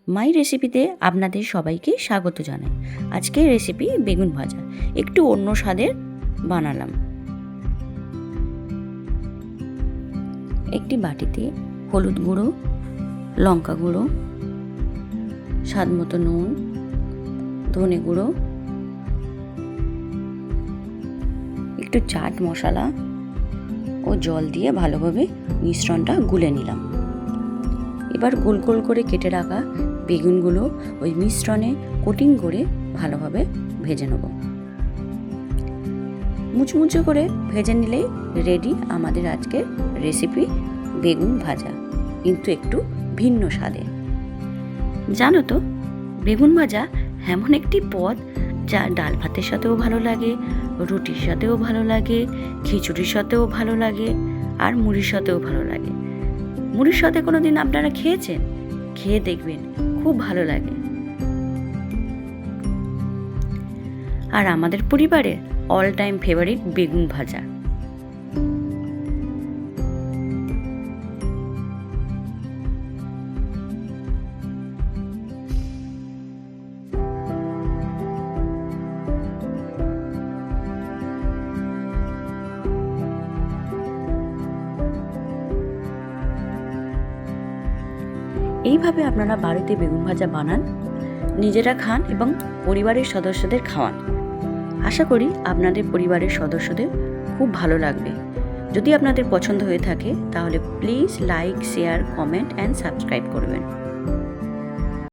মাই রেসিপিতে আপনাদের সবাইকে স্বাগত জানাই। আজকের রেসিপি বেগুন ভাজা, একটু অন্য স্বাদের বানালাম। একটি বাটিতে হলুদ গুঁড়ো, লঙ্কা গুঁড়ো, স্বাদ মতো নুন, ধনে গুঁড়ো, একটু চাট মশলা ও জল দিয়ে ভালোভাবে মিশ্রণটা গুলে নিলাম। এবার গোল গোল করে কেটে রাখা বেগুনগুলো ওই মিশ্রণে কোটিং করে ভালোভাবে ভেজে নেব। মুচমুচে করে ভেজে নিলেই রেডি আমাদের আজকের রেসিপি বেগুন ভাজা, কিন্তু একটু ভিন্ন স্বাদে। জানো তো, বেগুন ভাজা এমন একটি পদ যা ডাল ভাতের সাথেও ভালো লাগে, রুটির সাথেও ভালো লাগে, খিচুড়ির সাথেও ভালো লাগে, আর মুড়ির সাথেও ভালো লাগে। মুড়ির সাথে কোনো দিন আপনারা খেয়েছেন? খেয়ে দেখবেন, খুব ভালো লাগে। আর আমাদের পরিবারের অল টাইম ফেভারিট বেগুন ভাজা। এইভাবে আপনারা বাড়িতে বেগুন ভাজা বানান, নিজেরা খান এবং পরিবারের সদস্যদের খাওয়ান। আশা করি আপনাদের পরিবারের সদস্যদের খুব ভালো লাগবে। যদি আপনাদের পছন্দ হয়ে থাকে তাহলে please like, share, comment and subscribe করবেন।